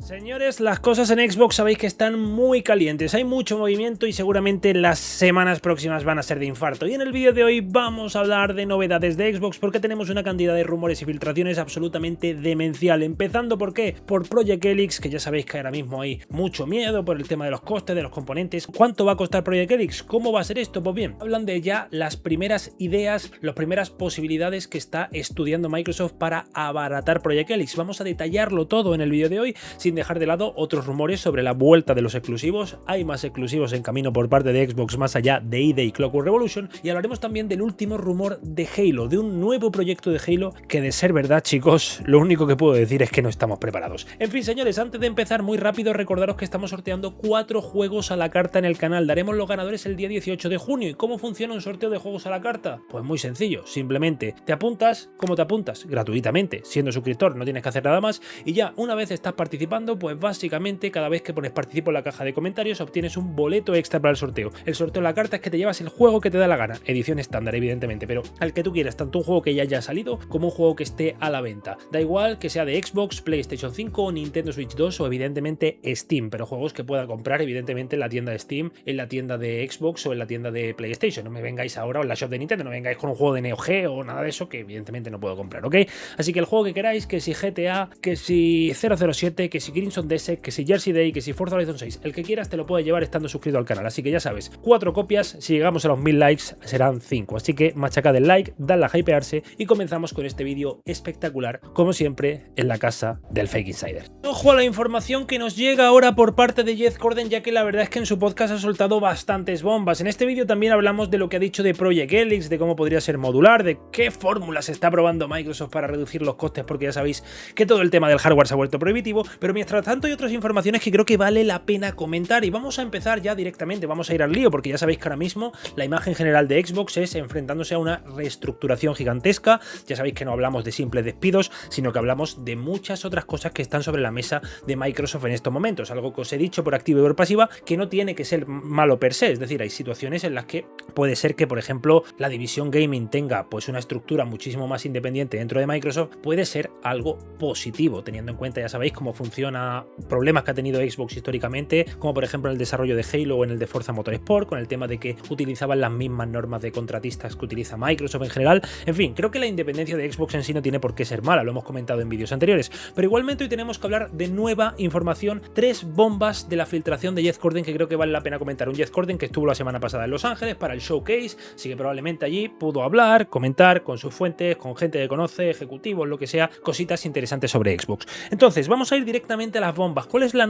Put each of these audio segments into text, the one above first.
Señores, las cosas en Xbox sabéis que están muy calientes, hay mucho movimiento y seguramente las semanas próximas van a ser de infarto. Y en el vídeo de hoy vamos a hablar de novedades de Xbox porque tenemos una cantidad de rumores y filtraciones absolutamente demencial. Empezando ¿por qué? Por Project Helix, que ya sabéis que ahora mismo hay mucho miedo por el tema de los costes, de los componentes. ¿Cuánto va a costar Project Helix? ¿Cómo va a ser esto? Pues bien, hablan de ya las primeras ideas, las primeras posibilidades que está estudiando Microsoft para abaratar Project Helix. Vamos a detallarlo todo en el vídeo de hoy, sin dejar de lado otros rumores sobre la vuelta de los exclusivos. Hay más exclusivos en camino por parte de Xbox más allá de EA y Clockwork Revolution, y hablaremos también del último rumor de Halo, de un nuevo proyecto de Halo que, de ser verdad, chicos, lo único que puedo decir es que no estamos preparados. En fin, señores, antes de empezar, muy rápido, recordaros que estamos sorteando 4 juegos a la carta en el canal. Daremos los ganadores el día 18 de junio. ¿Y cómo funciona un sorteo de juegos a la carta? Pues muy sencillo, simplemente te apuntas. ¿Cómo te apuntas? Gratuitamente, siendo suscriptor, no tienes que hacer nada más, y ya una vez estás participando, pues básicamente cada vez que pones participo en la caja de comentarios obtienes un boleto extra para el sorteo. El sorteo de la carta es que te llevas el juego que te da la gana, edición estándar evidentemente, pero al que tú quieras, tanto un juego que ya haya salido como un juego que esté a la venta. Da igual que sea de Xbox, PlayStation 5, Nintendo Switch 2 o evidentemente Steam, pero juegos que pueda comprar evidentemente en la tienda de Steam, en la tienda de Xbox o en la tienda de PlayStation. No me vengáis ahora o en la shop de Nintendo, no me vengáis con un juego de Neo Geo o nada de eso que evidentemente no puedo comprar, ¿ok? Así que el juego que queráis, que si GTA, que si 007, que si Crimson Desert, que si Jersey Day, que si Forza Horizon 6, el que quieras te lo puedes llevar estando suscrito al canal. Así que ya sabes, 4 copias, si llegamos a los 1000 likes serán 5. Así que machacad el like, dadle a hypearse y comenzamos con este vídeo espectacular, como siempre, en la casa del Fake Insider. Ojo a la información que nos llega ahora por parte de Jeff Gordon, ya que la verdad es que en su podcast ha soltado bastantes bombas. En este vídeo también hablamos de lo que ha dicho de Project Helix, de cómo podría ser modular, de qué fórmulas está probando Microsoft para reducir los costes, porque ya sabéis que todo el tema del hardware se ha vuelto prohibitivo. Pero mientras tanto hay otras informaciones que creo que vale la pena comentar y vamos a empezar ya directamente, vamos a ir al lío, porque ya sabéis que ahora mismo la imagen general de Xbox es enfrentándose a una reestructuración gigantesca. Ya sabéis que no hablamos de simples despidos, sino que hablamos de muchas otras cosas que están sobre la mesa de Microsoft en estos momentos, algo que os he dicho por activa y por pasiva, que no tiene que ser malo per se. Es decir, hay situaciones en las que puede ser que, por ejemplo, la división gaming tenga pues una estructura muchísimo más independiente dentro de Microsoft. Puede ser algo positivo, teniendo en cuenta, ya sabéis cómo funciona, problemas que ha tenido Xbox históricamente, como por ejemplo en el desarrollo de Halo o en el de Forza Motorsport, con el tema de que utilizaban las mismas normas de contratistas que utiliza Microsoft en general. En fin, creo que la independencia de Xbox en sí no tiene por qué ser mala, lo hemos comentado en vídeos anteriores, pero igualmente hoy tenemos que hablar de nueva información, 3 bombas de la filtración de Jeff Gordon que creo que vale la pena comentar. Un Jeff Gordon que estuvo la semana pasada en Los Ángeles para el showcase, así que probablemente allí pudo hablar, comentar con sus fuentes, con gente que conoce, ejecutivos, lo que sea, cositas interesantes sobre Xbox. Entonces, vamos a ir directamente a las bombas. ¿Cuál es la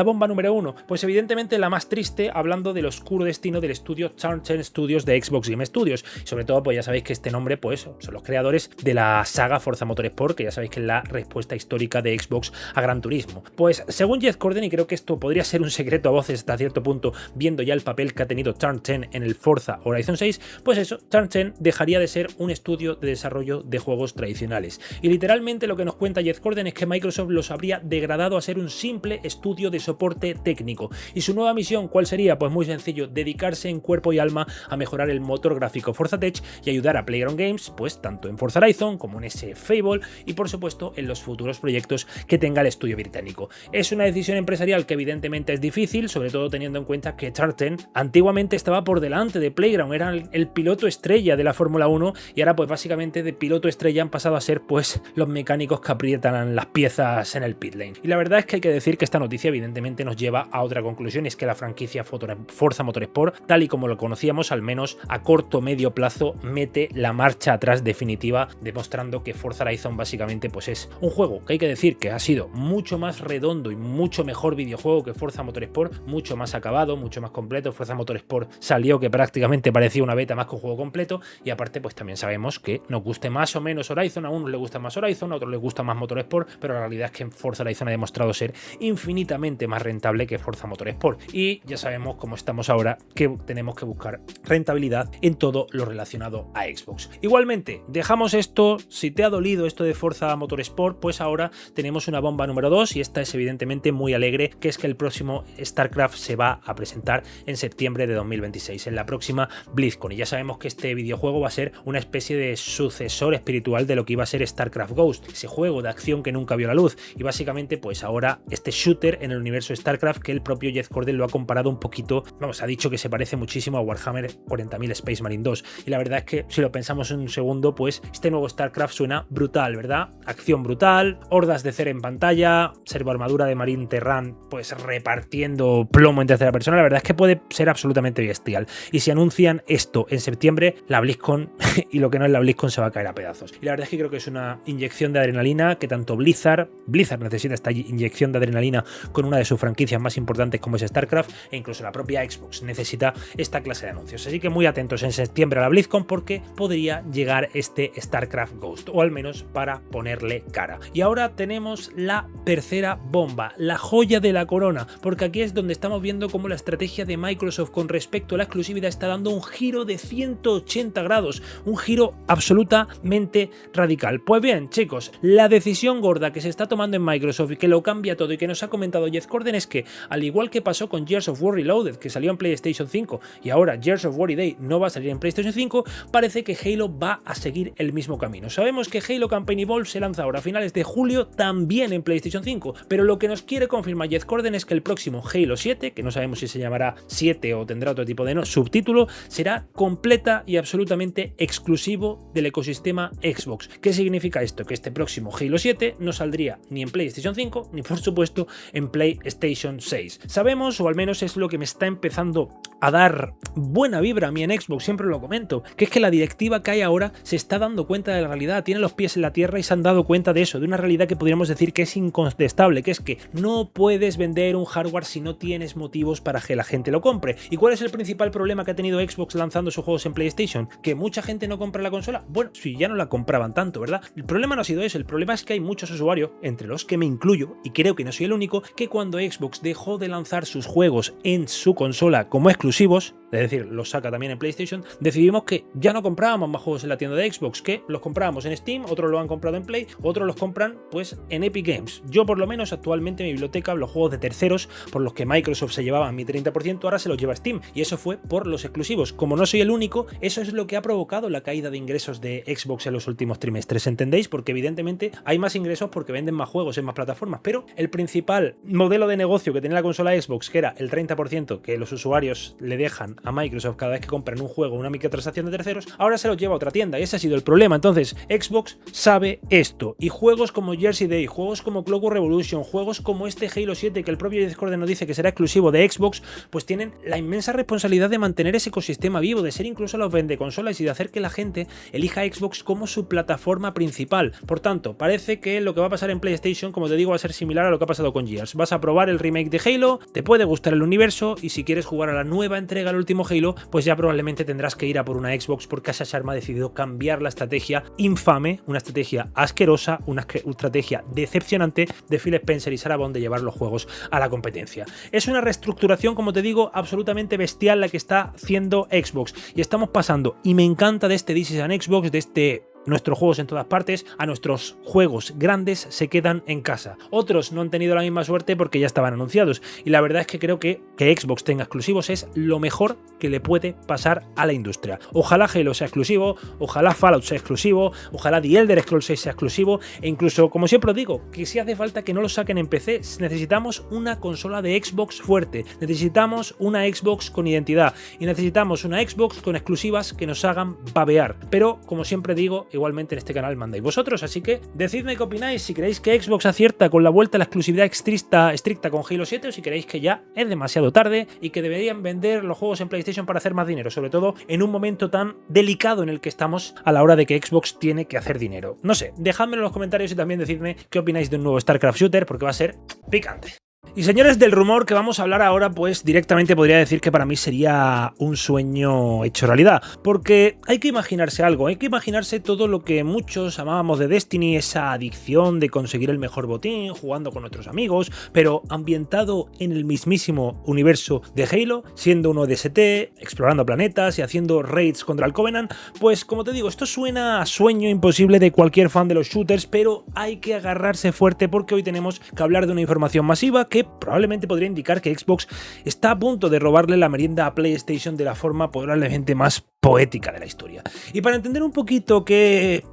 bomba número 1? Pues evidentemente la más triste, hablando del oscuro destino del estudio Turn 10 Studios de Xbox Game Studios. Y sobre todo, pues ya sabéis que este nombre pues son los creadores de la saga Forza Motorsport, que ya sabéis que es la respuesta histórica de Xbox a Gran Turismo. Pues según Jeff Gordon, y creo que esto podría ser un secreto a voces hasta cierto punto, viendo ya el papel que ha tenido Turn 10 en el Forza Horizon 6, pues eso, Turn 10 dejaría de ser un estudio de desarrollo de juegos tradicionales. Y literalmente lo que nos cuenta Jeff Gordon es que Microsoft los habría degradado a ser un simple estudio de soporte técnico. ¿Y su nueva misión cuál sería? Pues muy sencillo, dedicarse en cuerpo y alma a mejorar el motor gráfico Forza Tech y ayudar a Playground Games, pues tanto en Forza Horizon como en ese Fable y por supuesto en los futuros proyectos que tenga el estudio británico. Es una decisión empresarial que evidentemente es difícil, sobre todo teniendo en cuenta que Turn 10 antiguamente estaba por delante de Playground, era el piloto estrella de la Fórmula 1 y ahora pues básicamente de piloto estrella han pasado a ser pues los mecánicos que aprietan las piezas en el pit lane. Y la verdad es que hay que decir que esta noticia evidentemente nos lleva a otra conclusión, es que la franquicia Forza Motorsport, tal y como lo conocíamos, al menos a corto o medio plazo, mete la marcha atrás definitiva, demostrando que Forza Horizon básicamente pues es un juego que hay que decir que ha sido mucho más redondo y mucho mejor videojuego que Forza Motorsport, mucho más acabado, mucho más completo. Forza Motorsport salió que prácticamente parecía una beta más que un juego completo, y aparte pues también sabemos que nos guste más o menos Horizon, a unos les gusta más Horizon, a otros les gusta más Motorsport, pero la realidad es que Forza Horizon ha demostrado ser infinitamente más rentable que Forza Motorsport, y ya sabemos cómo estamos ahora, que tenemos que buscar rentabilidad en todo lo relacionado a Xbox. Igualmente, dejamos esto. Si te ha dolido esto de Forza Motorsport, pues ahora tenemos una bomba número 2, y esta es evidentemente muy alegre, que es que el próximo StarCraft se va a presentar en septiembre de 2026, en la próxima BlizzCon, y ya sabemos que este videojuego va a ser una especie de sucesor espiritual de lo que iba a ser StarCraft Ghost, ese juego de acción que nunca vio la luz, y básicamente pues pues ahora este shooter en el universo StarCraft, que el propio Jeff Corden lo ha comparado un poquito, vamos, ha dicho que se parece muchísimo a Warhammer 40.000 Space Marine 2, y la verdad es que si lo pensamos en un segundo, pues este nuevo StarCraft suena brutal, ¿verdad? Acción brutal, hordas de Zerg en pantalla, servoarmadura de Marine Terran pues repartiendo plomo en tercera persona. La verdad es que puede ser absolutamente bestial, y si anuncian esto en septiembre, la BlizzCon y lo que no es la BlizzCon se va a caer a pedazos. Y la verdad es que creo que es una inyección de adrenalina que tanto Blizzard necesita esta inyección de adrenalina con una de sus franquicias más importantes como es StarCraft, e incluso la propia Xbox necesita esta clase de anuncios. Así que muy atentos en septiembre a la BlizzCon, porque podría llegar este StarCraft Ghost, o al menos para ponerle cara. Y ahora tenemos la tercera bomba, la joya de la corona, porque aquí es donde estamos viendo cómo la estrategia de Microsoft con respecto a la exclusividad está dando un giro de 180 grados, un giro absolutamente radical. Pues bien, chicos, la decisión gorda que se está tomando en Microsoft y que lo cambia todo y que nos ha comentado Jeff Corden es que, al igual que pasó con Gears of War Reloaded, que salió en PlayStation 5, y ahora Gears of War Day no va a salir en PlayStation 5, parece que Halo va a seguir el mismo camino. Sabemos que Halo Campaign Evolved se lanza ahora a finales de julio también en PlayStation 5, pero lo que nos quiere confirmar Jeff Corden es que el próximo Halo 7, que no sabemos si se llamará 7 o tendrá otro tipo de subtítulo, será completa y absolutamente exclusivo del ecosistema Xbox. ¿Qué significa esto? Que este próximo Halo 7 no saldría ni en PlayStation 5 ni, por supuesto, en PlayStation 6. Sabemos, o al menos es lo que me está empezando a dar buena vibra a mí en Xbox, siempre lo comento, que es que la directiva que hay ahora se está dando cuenta de la realidad, tiene los pies en la tierra y se han dado cuenta de eso, de una realidad que podríamos decir que es incontestable, que es que no puedes vender un hardware si no tienes motivos para que la gente lo compre. ¿Y cuál es el principal problema que ha tenido Xbox lanzando sus juegos en PlayStation? ¿Que mucha gente no compra la consola? Bueno, si ya no la compraban tanto, ¿verdad? El problema no ha sido eso, el problema es que hay muchos usuarios, entre los que me incluyo, y creo que no soy el único, que cuando Xbox dejó de lanzar sus juegos en su consola como exclusivos, es decir, los saca también en PlayStation, decidimos que ya no comprábamos más juegos en la tienda de Xbox, que los comprábamos en Steam, otros lo han comprado en Play, otros los compran pues en Epic Games. Yo por lo menos actualmente en mi biblioteca los juegos de terceros por los que Microsoft se llevaba mi 30%, ahora se los lleva Steam, y eso fue por los exclusivos. Como no soy el único, eso es lo que ha provocado la caída de ingresos de Xbox en los últimos trimestres, ¿entendéis? Porque evidentemente hay más ingresos porque venden más juegos en más plataformas, pero el principal modelo de negocio que tenía la consola Xbox, que era el 30% que los usuarios le dejan a Microsoft cada vez que compran un juego o una microtransacción de terceros, ahora se los lleva a otra tienda, y ese ha sido el problema. Entonces Xbox sabe esto, y juegos como Jersey Day, juegos como Clockwork Revolution, juegos como este Halo 7 que el propio Jeff Corden nos dice que será exclusivo de Xbox, pues tienen la inmensa responsabilidad de mantener ese ecosistema vivo, de ser incluso los vendeconsolas y de hacer que la gente elija Xbox como su plataforma principal. Por tanto, parece que lo que va a pasar en PlayStation, como te digo, va a ser similar a lo que ha pasado con Gears. Vas a probar el remake de Halo, te puede gustar el universo, y si quieres jugar a la nueva entrega, al último Halo, pues ya probablemente tendrás que ir a por una Xbox, porque Asha Sharma ha decidido cambiar la estrategia infame, una estrategia asquerosa, una estrategia decepcionante de Phil Spencer y Sarah Bond de llevar los juegos a la competencia. Es una reestructuración, como te digo, absolutamente bestial la que está haciendo Xbox, y estamos pasando, y me encanta de este This is an Xbox, de este nuestros juegos en todas partes, a nuestros juegos grandes se quedan en casa. Otros no han tenido la misma suerte porque ya estaban anunciados, y la verdad es que creo que Xbox tenga exclusivos es lo mejor que le puede pasar a la industria. Ojalá Halo sea exclusivo, ojalá Fallout sea exclusivo, ojalá The Elder Scrolls 6 sea exclusivo, e incluso, como siempre os digo, que si hace falta que no lo saquen en PC, necesitamos una consola de Xbox fuerte, necesitamos una Xbox con identidad, y necesitamos una Xbox con exclusivas que nos hagan babear. Pero, como siempre digo, igualmente en este canal mandáis vosotros, así que decidme qué opináis, si creéis que Xbox acierta con la vuelta a la exclusividad estricta con Halo 7, o si creéis que ya es demasiado tarde y que deberían vender los juegos en PlayStation para hacer más dinero, sobre todo en un momento tan delicado en el que estamos a la hora de que Xbox tiene que hacer dinero. No sé, dejadmelo en los comentarios y también decidme qué opináis de un nuevo StarCraft Shooter, porque va a ser picante. Y señores, del rumor que vamos a hablar ahora, pues directamente podría decir que para mí sería un sueño hecho realidad, porque hay que imaginarse algo, hay que imaginarse todo lo que muchos amábamos de Destiny, esa adicción de conseguir el mejor botín, jugando con nuestros amigos, pero ambientado en el mismísimo universo de Halo, siendo un ODST, explorando planetas y haciendo raids contra el Covenant. Pues como te digo, esto suena a sueño imposible de cualquier fan de los shooters, pero hay que agarrarse fuerte porque hoy tenemos que hablar de una información masiva que probablemente podría indicar que Xbox está a punto de robarle la merienda a PlayStation de la forma probablemente más poética de la historia. Y para entender un poquito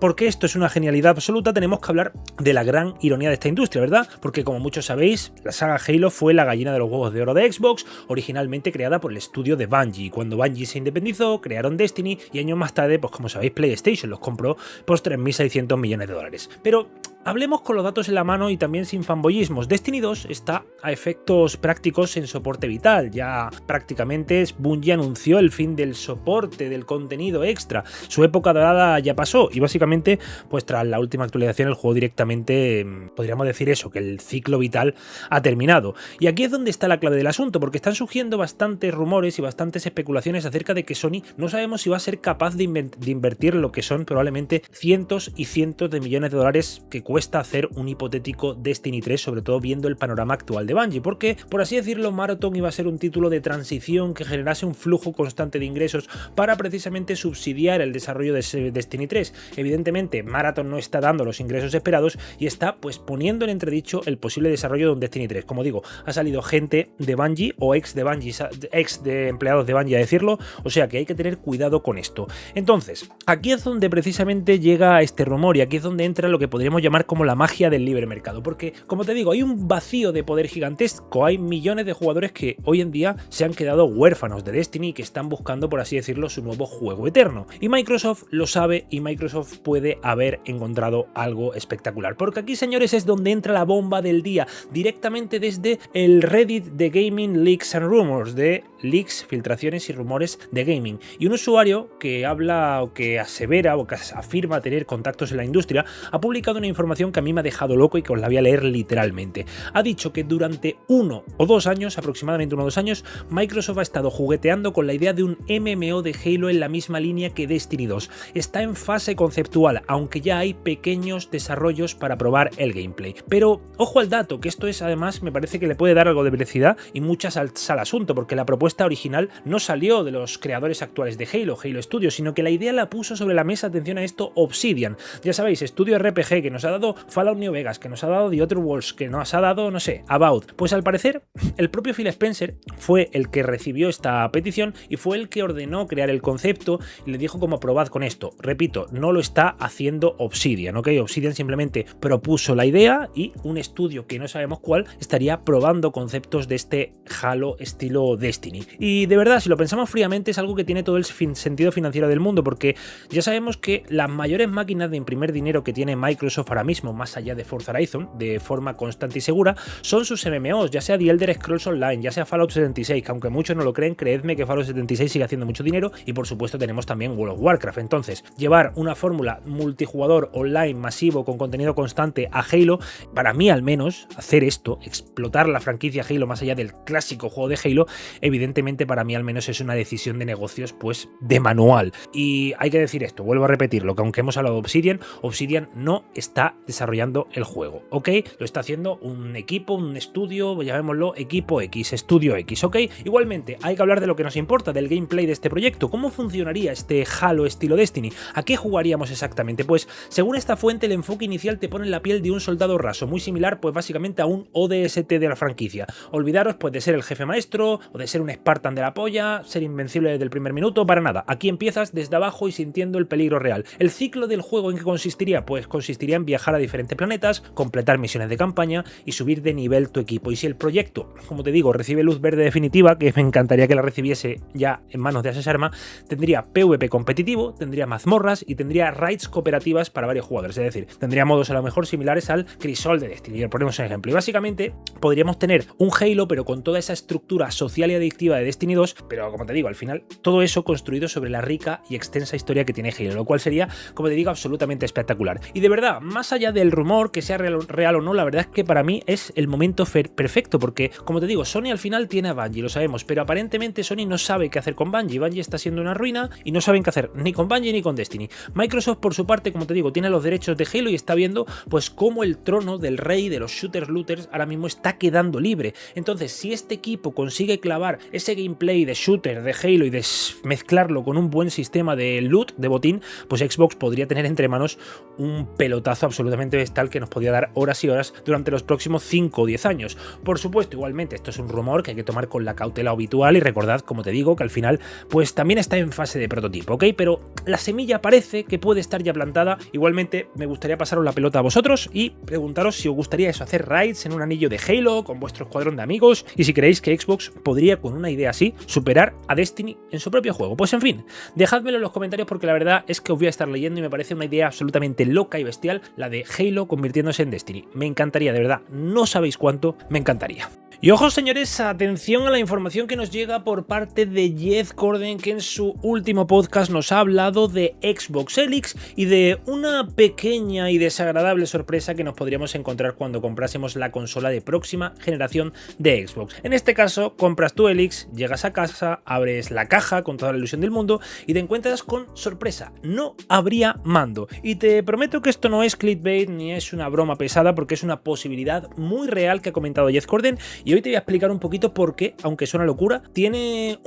por qué esto es una genialidad absoluta, tenemos que hablar de la gran ironía de esta industria, ¿verdad? Porque como muchos sabéis, la saga Halo fue la gallina de los huevos de oro de Xbox, originalmente creada por el estudio de Bungie. Cuando Bungie se independizó, crearon Destiny y años más tarde, pues como sabéis, PlayStation los compró por 3.600 millones de dólares. Pero hablemos con los datos en la mano y también sin fanboyismos. Destiny 2 está a efectos prácticos en soporte vital. Ya prácticamente Bungie anunció el fin del soporte del contenido extra. Su época dorada ya pasó y básicamente, pues tras la última actualización, el juego directamente, podríamos decir eso, que el ciclo vital ha terminado. Y aquí es donde está la clave del asunto, porque están surgiendo bastantes rumores y bastantes especulaciones acerca de que Sony no sabemos si va a ser capaz de invertir lo que son probablemente cientos y cientos de millones de dólares que cuesta hacer un hipotético Destiny 3, sobre todo viendo el panorama actual de Bungie, porque, por así decirlo, Marathon iba a ser un título de transición que generase un flujo constante de ingresos para precisamente subsidiar el desarrollo de ese Destiny 3. Evidentemente, Marathon no está dando los ingresos esperados y está pues poniendo en entredicho el posible desarrollo de un Destiny 3. Como digo, ha salido gente de Bungie o ex de empleados de Bungie a decirlo, o sea que hay que tener cuidado con esto. Entonces, aquí es donde precisamente llega este rumor y aquí es donde entra lo que podríamos llamar como la magia del libre mercado, porque como te digo, hay un vacío de poder gigantesco, hay millones de jugadores que hoy en día se han quedado huérfanos de Destiny y que están buscando, por así decirlo, su nuevo juego eterno, y Microsoft lo sabe y Microsoft puede haber encontrado algo espectacular, porque aquí, señores, es donde entra la bomba del día, directamente desde el Reddit de Gaming Leaks and Rumors, de leaks, filtraciones y rumores de gaming, y un usuario que habla o que asevera o que afirma tener contactos en la industria ha publicado una información que a mí me ha dejado loco y que os la voy a leer literalmente. Ha dicho que durante 1 o 2 años, aproximadamente 1 o 2 años, Microsoft ha estado jugueteando con la idea de un MMO de Halo en la misma línea que Destiny 2. Está en fase conceptual, aunque ya hay pequeños desarrollos para probar el gameplay. Pero ojo al dato, que esto es, además, me parece que le puede dar algo de velocidad y mucha salsa al asunto, porque la propuesta original no salió de los creadores actuales de Halo Studios, sino que la idea la puso sobre la mesa, atención a esto, Obsidian. Ya sabéis, estudio RPG que nos ha dado Fallout New Vegas, que nos ha dado The Outer Worlds, que nos ha dado, no sé, About. Pues al parecer, el propio Phil Spencer fue el que recibió esta petición y fue el que ordenó crear el concepto y le dijo como probad con esto. Repito, no lo está haciendo Obsidian, ¿ok? Obsidian simplemente propuso la idea y un estudio que no sabemos cuál estaría probando conceptos de este Halo estilo Destiny. Y de verdad, si lo pensamos fríamente, es algo que tiene todo el sentido financiero del mundo, porque ya sabemos que las mayores máquinas de imprimir dinero que tiene Microsoft ahora mismo, más allá de Forza Horizon, de forma constante y segura, son sus MMOs, ya sea The Elder Scrolls Online, ya sea Fallout 76, que aunque muchos no lo creen, creedme que Fallout 76 sigue haciendo mucho dinero, y por supuesto tenemos también World of Warcraft. Entonces, llevar una fórmula multijugador online masivo con contenido constante a Halo, para mí al menos, hacer esto, explotar la franquicia Halo más allá del clásico juego de Halo, evidentemente para mí al menos es una decisión de negocios pues de manual. Y hay que decir esto, vuelvo a repetirlo, que aunque hemos hablado de Obsidian no está desarrollando el juego, ¿ok? Lo está haciendo un equipo, un estudio, llamémoslo equipo X, estudio X, ¿ok? Igualmente, hay que hablar de lo que nos importa, del gameplay de este proyecto. ¿Cómo funcionaría este Halo estilo Destiny? ¿A qué jugaríamos exactamente? Pues, según esta fuente, el enfoque inicial te pone en la piel de un soldado raso, muy similar, pues básicamente a un ODST de la franquicia. Olvidaros, pues, de ser el jefe maestro, o de ser un Spartan de la polla, ser invencible desde el primer minuto, para nada. Aquí empiezas desde abajo y sintiendo el peligro real. ¿El ciclo del juego en qué consistiría? Pues consistiría en viajar a diferentes planetas, completar misiones de campaña y subir de nivel tu equipo. Y si el proyecto, como te digo, recibe luz verde definitiva, que me encantaría que la recibiese ya en manos de Ashes Arma, tendría PvP competitivo, tendría mazmorras y tendría raids cooperativas para varios jugadores. Es decir, tendría modos a lo mejor similares al Crisol de Destiny. Ponemos un ejemplo. Y básicamente podríamos tener un Halo, pero con toda esa estructura social y adictiva de Destiny 2, pero como te digo, al final todo eso construido sobre la rica y extensa historia que tiene Halo, lo cual sería, como te digo, absolutamente espectacular. Y de verdad, más allá del rumor, que sea real o no, la verdad es que para mí es el momento perfecto, porque, como te digo, Sony al final tiene a Bungie, lo sabemos, pero aparentemente Sony no sabe qué hacer con Bungie. Bungie está siendo una ruina y no saben qué hacer ni con Bungie ni con Destiny. Microsoft, por su parte, como te digo, tiene los derechos de Halo y está viendo pues cómo el trono del rey de los shooters looters ahora mismo está quedando libre. Entonces, si este equipo consigue clavar ese gameplay de shooter de Halo y de mezclarlo con un buen sistema de loot, de botín, pues Xbox podría tener entre manos un pelotazo absoluto absolutamente bestial que nos podía dar horas y horas durante los próximos 5 o 10 años. Por supuesto, igualmente, esto es un rumor que hay que tomar con la cautela habitual y recordad, como te digo, que al final pues también está en fase de prototipo, ¿ok? Pero la semilla parece que puede estar ya plantada. Igualmente, me gustaría pasaros la pelota a vosotros y preguntaros si os gustaría eso, hacer raids en un anillo de Halo con vuestro escuadrón de amigos, y si creéis que Xbox podría, con una idea así, superar a Destiny en su propio juego. Pues en fin, dejádmelo en los comentarios porque la verdad es que os voy a estar leyendo y me parece una idea absolutamente loca y bestial la de Halo convirtiéndose en Destiny. Me encantaría, de verdad, no sabéis cuánto me encantaría. Y ojo, señores, atención a la información que nos llega por parte de Jeff Gordon, que en su último podcast nos ha hablado de Xbox Helix y de una pequeña y desagradable sorpresa que nos podríamos encontrar cuando comprásemos la consola de próxima generación de Xbox. En este caso, compras tu Helix, llegas a casa, abres la caja con toda la ilusión del mundo y te encuentras con sorpresa, no habría mando. Y te prometo que esto no es clickbait ni es una broma pesada, porque es una posibilidad muy real que ha comentado Jeff Gordon. Y hoy te voy a explicar un poquito por qué, aunque suena locura, tiene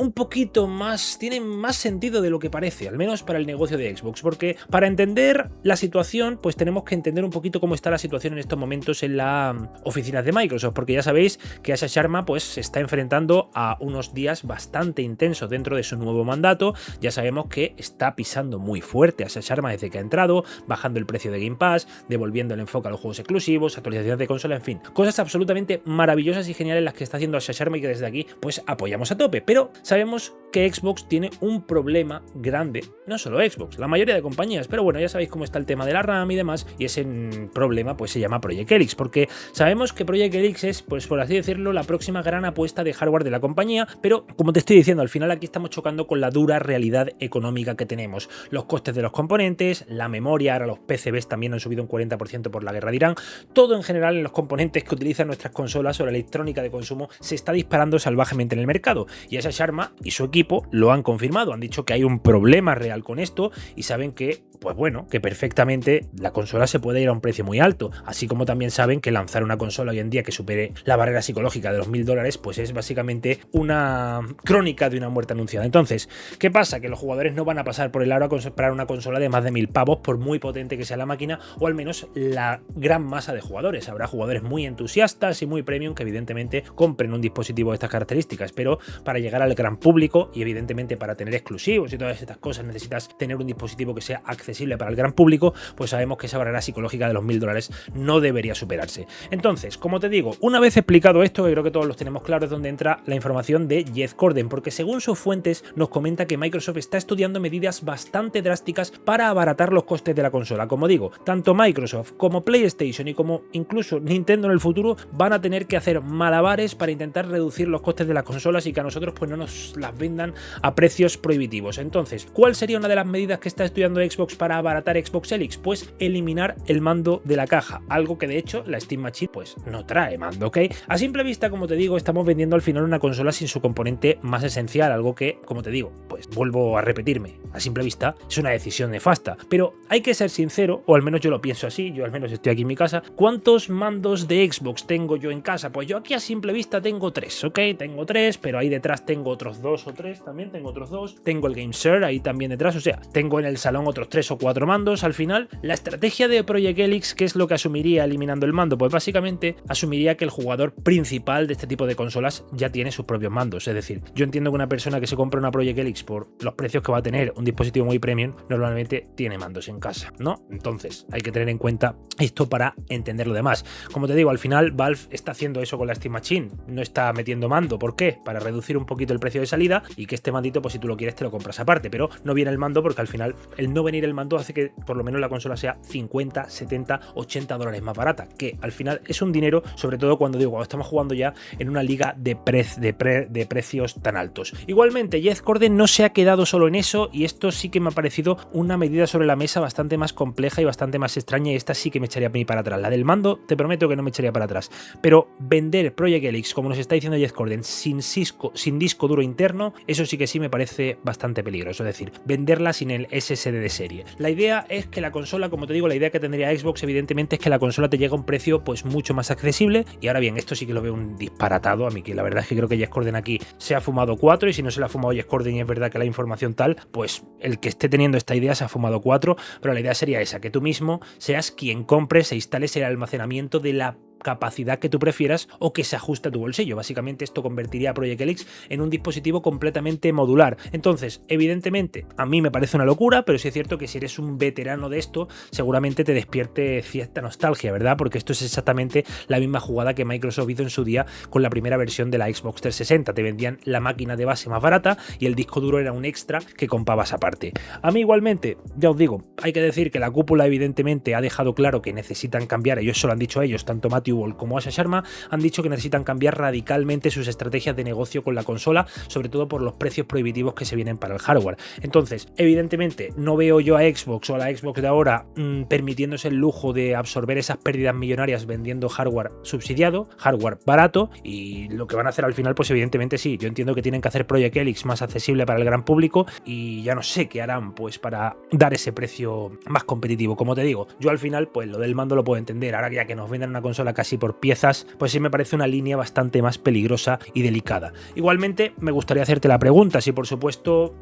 más sentido de lo que parece, al menos para el negocio de Xbox, porque para entender la situación, pues tenemos que entender un poquito cómo está la situación en estos momentos en las oficinas de Microsoft, porque ya sabéis que Asha Sharma pues se está enfrentando a unos días bastante intensos dentro de su nuevo mandato. Ya sabemos que está pisando muy fuerte Asha Sharma desde que ha entrado, bajando el precio de Game Pass, devolviendo el enfoque a los juegos exclusivos, actualizaciones de consola, en fin, cosas absolutamente maravillosas y geniales las que está haciendo Asha Sharma y que desde aquí pues apoyamos a tope. Pero sabemos que Xbox tiene un problema grande, no solo Xbox, la mayoría de compañías, pero bueno, ya sabéis cómo está el tema de la RAM y demás, y ese problema pues se llama Project Helix, porque sabemos que Project Helix es, pues por así decirlo, la próxima gran apuesta de hardware de la compañía, pero como te estoy diciendo, al final aquí estamos chocando con la dura realidad económica que tenemos, los costes de los componentes, la memoria, ahora los PCBs también han subido un 40% por la guerra de Irán, todo en general en los componentes que utilizan nuestras consolas o la electrónica de consumo se está disparando salvajemente en el mercado, y Asha Sharma y su equipo lo han confirmado, han dicho que hay un problema real con esto y saben que, pues bueno, que perfectamente la consola se puede ir a un precio muy alto, así como también saben que lanzar una consola hoy en día que supere la barrera psicológica de los $1000 pues es básicamente una crónica de una muerte anunciada. Entonces, ¿qué pasa? Que los jugadores no van a pasar por el aro a comprar una consola de más de 1000 pavos por muy potente que sea la máquina, o al menos la gran masa de jugadores. Habrá jugadores muy entusiastas y muy premium que evidentemente compren un dispositivo de estas características, pero para llegar al gran público y evidentemente para tener exclusivos y todas estas cosas necesitas tener un dispositivo que sea accesible para el gran público, pues sabemos que esa barrera psicológica de los $1000 no debería superarse. Entonces, como te digo, una vez explicado esto, que creo que todos los tenemos claro, es donde entra la información de Jeff Gordon, porque según sus fuentes nos comenta que Microsoft está estudiando medidas bastante drásticas para abaratar los costes de la consola. Como digo, tanto Microsoft como PlayStation y como incluso Nintendo en el futuro van a tener que hacer malabares para intentar reducir los costes de las consolas y que a nosotros pues no nos las vendan a precios prohibitivos. Entonces, ¿cuál sería una de las medidas que está estudiando Xbox para abaratar Xbox Helix? Pues eliminar el mando de la caja, algo que de hecho la Steam Machine pues no trae mando, ¿ok? A simple vista, como te digo, estamos vendiendo al final una consola sin su componente más esencial, algo que, como te digo, pues vuelvo a repetirme, a simple vista es una decisión nefasta, pero hay que ser sincero, o al menos yo lo pienso así, yo al menos estoy aquí en mi casa. ¿Cuántos mandos de Xbox tengo yo en casa? Pues yo aquí a simple vista tengo 3, ¿ok? Tengo 3, pero ahí detrás tengo otros 2 o 3, también tengo otros 2, tengo el GameShare ahí también detrás, o sea, tengo en el salón otros 3 o 4 mandos. Al final, la estrategia de Project Helix, ¿qué es lo que asumiría eliminando el mando? Pues básicamente asumiría que el jugador principal de este tipo de consolas ya tiene sus propios mandos, es decir, yo entiendo que una persona que se compra una Project Helix por los precios que va a tener un dispositivo muy premium, normalmente tiene mandos en casa, ¿no? Entonces, hay que tener en cuenta esto para entender lo demás. Como te digo, al final Valve está haciendo eso con la Steam Machine, no está metiendo mando. ¿Por qué? Para reducir un poquito el precio de salida y que este mandito, pues si tú lo quieres te lo compras aparte, pero no viene el mando porque al final el no venir el mando hace que por lo menos la consola sea 50, 70, 80 dólares más barata, que al final es un dinero, sobre todo cuando estamos jugando ya en una liga de precios tan altos. Igualmente, Jeff Gordon no se ha quedado solo en eso, y esto sí que me ha parecido una medida sobre la mesa bastante más compleja y bastante más extraña, y esta sí que me echaría a mí para atrás. La del mando, te prometo que no me echaría para atrás, pero vender Project Helix, como nos está diciendo Jeff Gordon, sin disco duro interno, eso sí que sí me parece bastante peligroso, es decir, venderla sin el SSD de serie. La idea es que la consola, como te digo, la idea que tendría Xbox evidentemente es que la consola te llegue a un precio pues mucho más accesible. Y ahora bien, esto sí que lo veo un disparatado, a mí que la verdad es que creo que Jez Corden aquí se ha fumado 4, y si no se le ha fumado Jez Corden y es verdad que la información tal, pues el que esté teniendo esta idea se ha fumado 4, pero la idea sería esa, que tú mismo seas quien compres e instales el almacenamiento de la capacidad que tú prefieras o que se ajuste a tu bolsillo. Básicamente esto convertiría a Project Helix en un dispositivo completamente modular. Entonces, evidentemente, a mí me parece una locura, pero sí es cierto que si eres un veterano de esto, seguramente te despierte cierta nostalgia, ¿verdad? Porque esto es exactamente la misma jugada que Microsoft hizo en su día con la primera versión de la Xbox 360. Te vendían la máquina de base más barata y el disco duro era un extra que comprabas aparte. A mí igualmente, ya os digo, hay que decir que la cúpula evidentemente ha dejado claro que necesitan cambiar, ellos solo han dicho ellos, tanto Matthew Ball como Asha Sharma han dicho que necesitan cambiar radicalmente sus estrategias de negocio con la consola, sobre todo por los precios prohibitivos que se vienen para el hardware. Entonces, evidentemente, no veo yo a Xbox o a la Xbox de ahora permitiéndose el lujo de absorber esas pérdidas millonarias vendiendo hardware subsidiado, hardware barato, y lo que van a hacer al final, pues evidentemente sí, yo entiendo que tienen que hacer Project Helix más accesible para el gran público, y ya no sé qué harán pues para dar ese precio más competitivo. Como te digo, yo al final pues lo del mando lo puedo entender, ahora ya que nos vendan una consola casi por piezas, pues sí me parece una línea bastante más peligrosa y delicada. Igualmente me gustaría hacerte la pregunta, si por supuesto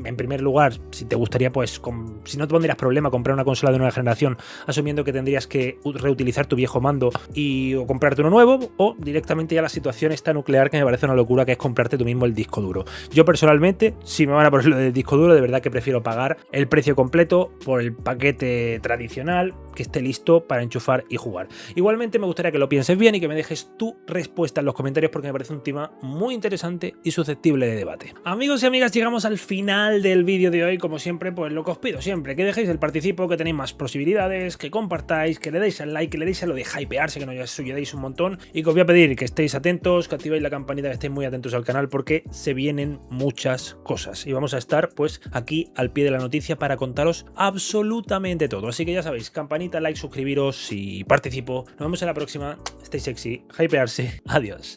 en primer lugar, si te gustaría, pues, si no te pondrías problema comprar una consola de nueva generación, asumiendo que tendrías que reutilizar tu viejo mando o comprarte uno nuevo, o directamente ya la situación está nuclear, que me parece una locura, que es comprarte tú mismo el disco duro. Yo personalmente, si me van a poner lo del disco duro, de verdad que prefiero pagar el precio completo por el paquete tradicional, que esté listo para enchufar y jugar. Igualmente me gustaría que lo pienses bien y que me dejes tu respuesta en los comentarios, porque me parece un tema muy interesante y susceptible de debate. Amigos y amigas, llegamos al final del vídeo de hoy. Como siempre, pues lo que os pido siempre, que dejéis el participo, que tenéis más posibilidades, que compartáis, que le deis al like, que le deis a lo de hypearse, que nos ayudéis un montón, y que os voy a pedir que estéis atentos, que activéis la campanita, que estéis muy atentos al canal, porque se vienen muchas cosas y vamos a estar pues aquí al pie de la noticia para contaros absolutamente todo. Así que ya sabéis, campanita, like, suscribiros y participo. Nos vemos en la próxima. Stay sexy, hypearse. Adiós.